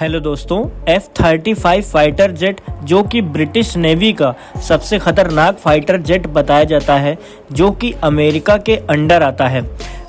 Hello दोस्तों, F-35 fighter jet जो कि ब्रिटिश नेवी का सबसे खतरनाक फाइटर जेट बताया जाता है, जो कि अमेरिका के अंडर आता है,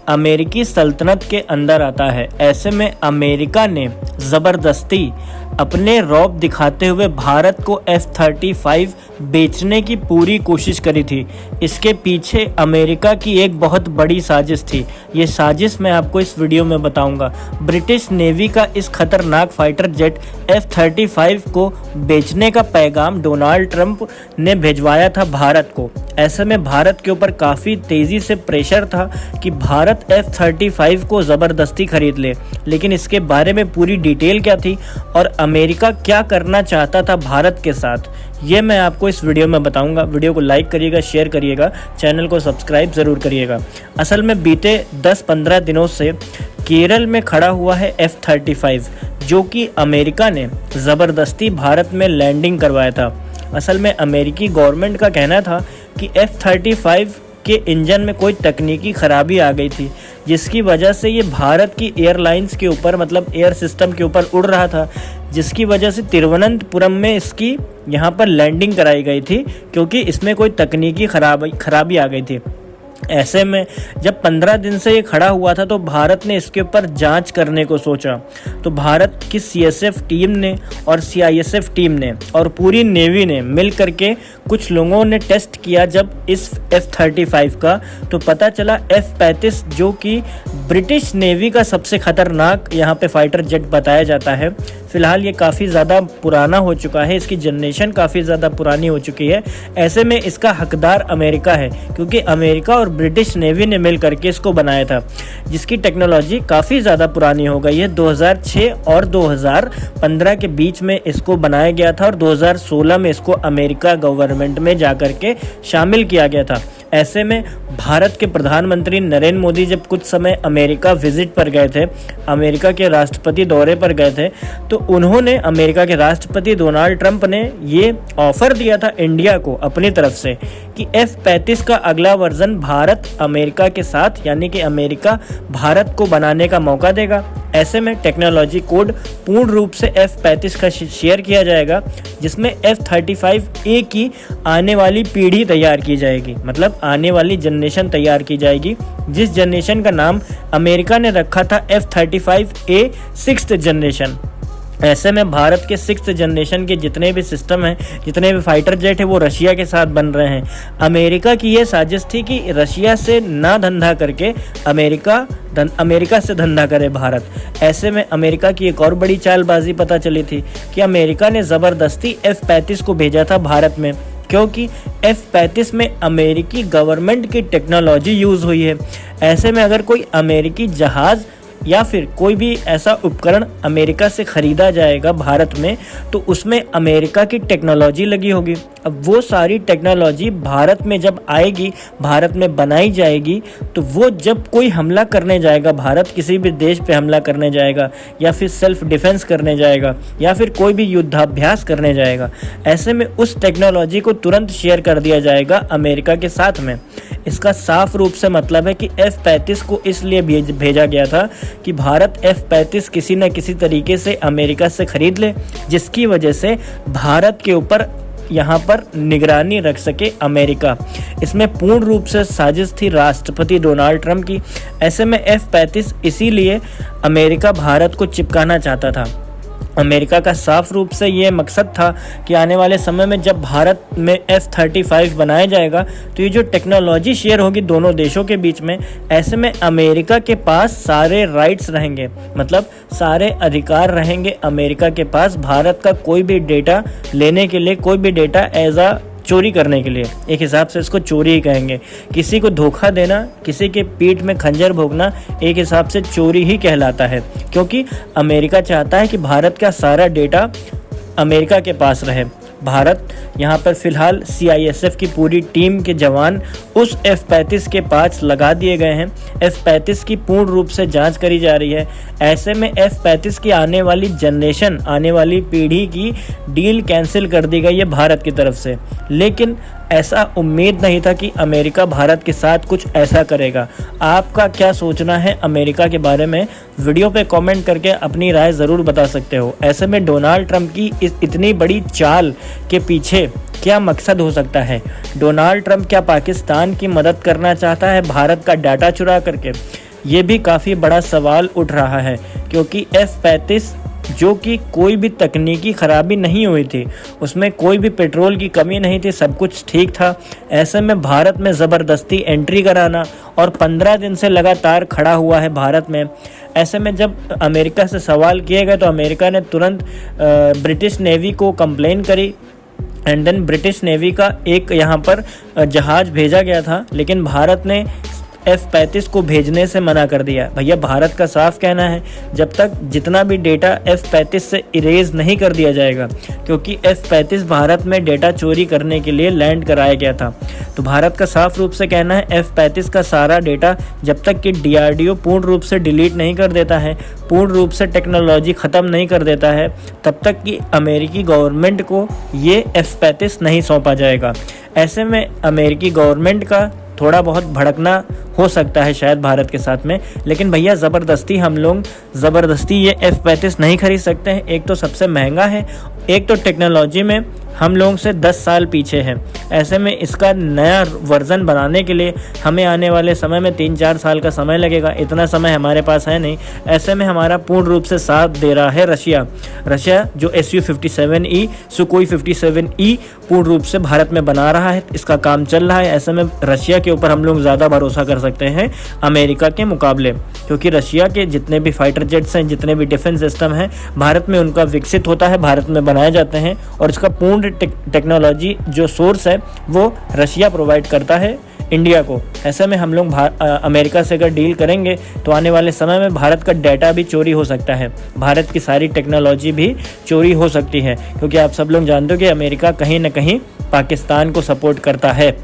अमेरिकी सल्तनत के अंदर आता है। ऐसे में अमेरिका ने ज़बरदस्ती अपने रौब दिखाते हुए भारत को F-35 बेचने की पूरी कोशिश करी थी। इसके पीछे अमेरिका की एक बहुत बड़ी साजिश थी। ये साजिश मैं आपको इस वीडियो में बताऊंगा। ब्रिटिश नेवी का इस खतरनाक फाइटर जेट F-35 को बेचने का पैगाम डोनाल्ड ट्रंप ने भिजवाया था भारत को। ऐसे में भारत के ऊपर काफ़ी तेज़ी से प्रेशर था कि भारत F-35 को ज़बरदस्ती खरीद ले। लेकिन इसके बारे में पूरी डिटेल क्या थी और अमेरिका क्या करना चाहता था भारत के साथ, ये मैं आपको इस वीडियो में बताऊंगा। वीडियो को लाइक करिएगा, शेयर करिएगा, चैनल को सब्सक्राइब ज़रूर करिएगा। असल में बीते 10-15 दिनों से केरल में खड़ा हुआ है F-35, जो कि अमेरिका ने ज़बरदस्ती भारत में लैंडिंग करवाया था। असल में अमेरिकी गवर्नमेंट का कहना था कि F-35 के इंजन में कोई तकनीकी खराबी आ गई थी, जिसकी वजह से ये भारत की एयरलाइंस के ऊपर मतलब एयर सिस्टम के ऊपर उड़ रहा था, जिसकी वजह से तिरुवनंतपुरम में इसकी यहाँ पर लैंडिंग कराई गई थी, क्योंकि इसमें कोई तकनीकी खराबी आ गई थी। ऐसे में जब 15 दिन से ये खड़ा हुआ था तो भारत ने इसके ऊपर जांच करने को सोचा। तो भारत की CSF टीम ने और CISF टीम ने और पूरी नेवी ने मिल करके कुछ लोगों ने टेस्ट किया जब इस F-35 का, तो पता चला F-35 जो कि ब्रिटिश नेवी का सबसे खतरनाक यहाँ पे फाइटर जेट बताया जाता है। फ़िलहाल ये काफ़ी ज़्यादा पुराना हो चुका है, इसकी जनरेशन काफ़ी ज़्यादा पुरानी हो चुकी है। ऐसे में इसका हकदार अमेरिका है, क्योंकि अमेरिका और ब्रिटिश नेवी ने मिल करके इसको बनाया था, जिसकी टेक्नोलॉजी काफ़ी ज़्यादा पुरानी हो गई है। 2006 और 2015 के बीच में इसको बनाया गया था और 2016 में इसको अमेरिका गवर्नमेंट में जा कर के शामिल किया गया था। ऐसे में भारत के प्रधानमंत्री नरेंद्र मोदी जब कुछ समय अमेरिका विजिट पर गए थे, अमेरिका के राष्ट्रपति दौरे पर गए थे, तो उन्होंने अमेरिका के राष्ट्रपति डोनाल्ड ट्रंप ने ये ऑफ़र दिया था इंडिया को अपनी तरफ से कि F-35 का अगला वर्जन भारत अमेरिका के साथ यानी कि अमेरिका भारत को बनाने का मौका देगा। ऐसे में टेक्नोलॉजी कोड पूर्ण रूप से F-35 का शेयर किया जाएगा, जिसमें F-35A की आने वाली पीढ़ी तैयार की जाएगी, मतलब आने वाली जनरेशन तैयार की जाएगी, जिस जनरेशन का नाम अमेरिका ने रखा था F-35A 6th जनरेशन। ऐसे में भारत के 6th जनरेशन के जितने भी सिस्टम हैं, जितने भी फाइटर जेट है, वो रशिया के साथ बन रहे हैं। अमेरिका की ये साजिश थी कि रशिया से ना धंधा करके अमेरिका से धंधा करे भारत। ऐसे में अमेरिका की एक और बड़ी चालबाजी पता चली थी कि अमेरिका ने ज़बरदस्ती F-35 को भेजा था भारत में, क्योंकि F-35 में अमेरिकी गवर्नमेंट की टेक्नोलॉजी यूज़ हुई है। ऐसे में अगर कोई अमेरिकी जहाज़ या फिर कोई भी ऐसा उपकरण अमेरिका से ख़रीदा जाएगा भारत में, तो उसमें अमेरिका की टेक्नोलॉजी लगी होगी। अब वो सारी टेक्नोलॉजी भारत में जब आएगी, भारत में बनाई जाएगी, तो वो जब कोई हमला करने जाएगा, भारत किसी भी देश पे हमला करने जाएगा या फिर सेल्फ डिफेंस करने जाएगा या फिर कोई भी युद्धाभ्यास करने जाएगा, ऐसे में उस टेक्नोलॉजी को तुरंत शेयर कर दिया जाएगा अमेरिका के साथ में। इसका साफ रूप से मतलब है कि F-35 को इसलिए भेजा गया था कि भारत F-35 किसी न किसी तरीके से अमेरिका से खरीद ले, जिसकी वजह से भारत के ऊपर यहाँ पर निगरानी रख सके अमेरिका। इसमें पूर्ण रूप से साजिश थी राष्ट्रपति डोनाल्ड ट्रंप की। ऐसे में F-35 इसीलिए अमेरिका भारत को चिपकाना चाहता था। अमेरिका का साफ रूप से ये मकसद था कि आने वाले समय में जब भारत में F-35 बनाया जाएगा, तो ये जो टेक्नोलॉजी शेयर होगी दोनों देशों के बीच में, ऐसे में अमेरिका के पास सारे राइट्स रहेंगे, मतलब सारे अधिकार रहेंगे अमेरिका के पास भारत का कोई भी डेटा लेने के लिए, कोई भी डेटा एज अ चोरी करने के लिए। एक हिसाब से इसको चोरी ही कहेंगे। किसी को धोखा देना, किसी के पीठ में खंजर भोगना एक हिसाब से चोरी ही कहलाता है, क्योंकि अमेरिका चाहता है कि भारत का सारा डेटा अमेरिका के पास रहे। भारत यहाँ पर फ़िलहाल CISF की पूरी टीम के जवान उस F-35 के पास लगा दिए गए हैं। F-35 की पूर्ण रूप से जांच करी जा रही है। ऐसे में F-35 की आने वाली जनरेशन, आने वाली पीढ़ी की डील कैंसिल कर दी गई है भारत की तरफ से। लेकिन ऐसा उम्मीद नहीं था कि अमेरिका भारत के साथ कुछ ऐसा करेगा। आपका क्या सोचना है अमेरिका के बारे में, वीडियो पे कमेंट करके अपनी राय ज़रूर बता सकते हो। ऐसे में डोनाल्ड ट्रंप की इस इतनी बड़ी चाल के पीछे क्या मकसद हो सकता है? डोनाल्ड ट्रंप क्या पाकिस्तान की मदद करना चाहता है भारत का डाटा चुरा करके? ये भी काफ़ी बड़ा सवाल उठ रहा है, क्योंकि F-35 जो कि कोई भी तकनीकी खराबी नहीं हुई थी, उसमें कोई भी पेट्रोल की कमी नहीं थी, सब कुछ ठीक था। ऐसे में भारत में ज़बरदस्ती एंट्री कराना और 15 दिन से लगातार खड़ा हुआ है भारत में। ऐसे में जब अमेरिका से सवाल किए गए तो अमेरिका ने तुरंत ब्रिटिश नेवी को कंप्लेन करी एंड देन ब्रिटिश नेवी का एक यहाँ पर जहाज़ भेजा गया था, लेकिन भारत ने F-35 को भेजने से मना कर दिया। भैया भारत का साफ कहना है, जब तक जितना भी डेटा F-35 से इरेज नहीं कर दिया जाएगा, क्योंकि F-35 भारत में डेटा चोरी करने के लिए लैंड कराया गया था, तो भारत का साफ रूप से कहना है F-35 का सारा डेटा जब तक कि DRDO पूर्ण रूप से डिलीट नहीं कर देता है, पूर्ण रूप से टेक्नोलॉजी ख़त्म नहीं कर देता है, तब तक कि अमेरिकी गवर्नमेंट को ये F-35 नहीं सौंपा जाएगा। ऐसे में अमेरिकी गवर्नमेंट का थोड़ा बहुत भड़कना हो सकता है शायद भारत के साथ में, लेकिन भैया ज़बरदस्ती हम लोग ये F-35 नहीं खरीद सकते हैं। एक तो सबसे महंगा है, एक तो टेक्नोलॉजी में हम लोगों से 10 साल पीछे है। ऐसे में इसका नया वर्ज़न बनाने के लिए हमें आने वाले समय में 3-4 साल का समय लगेगा, इतना समय हमारे पास है नहीं। ऐसे में हमारा पूर्ण रूप से साथ दे रहा है रशिया जो Su-57E सुकोई 57E पूर्ण रूप से भारत में बना रहा है, इसका काम चल रहा है। ऐसे में रशिया के ऊपर हम लोग ज़्यादा भरोसा कर सकते हैं अमेरिका के मुकाबले, क्योंकि रशिया के जितने भी फाइटर जेट्स हैं, जितने भी डिफेंस सिस्टम हैं, भारत में उनका विकसित होता है, भारत में बनाए जाते हैं, और इसका पूर्ण टेक्नोलॉजी जो सोर्स है वो रशिया प्रोवाइड करता है इंडिया को। ऐसे में हम लोग अमेरिका से अगर डील करेंगे तो आने वाले समय में भारत का डाटा भी चोरी हो सकता है, भारत की सारी टेक्नोलॉजी भी चोरी हो सकती है, क्योंकि आप सब लोग जानते हो कि अमेरिका कहीं ना कहीं पाकिस्तान को सपोर्ट करता है।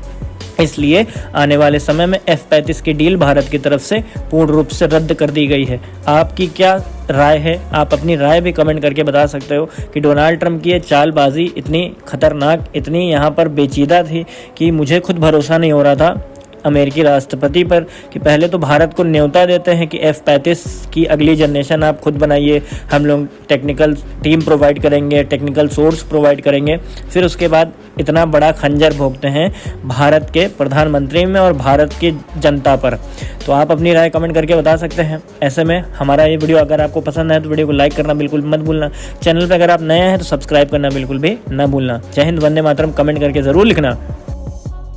इसलिए आने वाले समय में F-35 की डील भारत की तरफ से पूर्ण रूप से रद्द कर दी गई है। आपकी क्या राय है? आप अपनी राय भी कमेंट करके बता सकते हो कि डोनाल्ड ट्रंप की ये चालबाजी इतनी खतरनाक, इतनी यहाँ पर पेचीदा थी कि मुझे खुद भरोसा नहीं हो रहा था अमेरिकी राष्ट्रपति पर कि पहले तो भारत को न्योता देते हैं कि F-35 की अगली जनरेशन आप खुद बनाइए, हम लोग टेक्निकल टीम प्रोवाइड करेंगे, टेक्निकल सोर्स प्रोवाइड करेंगे, फिर उसके बाद इतना बड़ा खंजर भोंकते हैं भारत के प्रधानमंत्री में और भारत की जनता पर। तो आप अपनी राय कमेंट करके बता सकते हैं। ऐसे में हमारा ये वीडियो अगर आपको पसंद है तो वीडियो को लाइक करना बिल्कुल मत भूलना, चैनल पर अगर आप नए हैं तो सब्सक्राइब करना बिल्कुल भी ना भूलना। जय हिंद, वंदे मातरम कमेंट करके ज़रूर लिखना।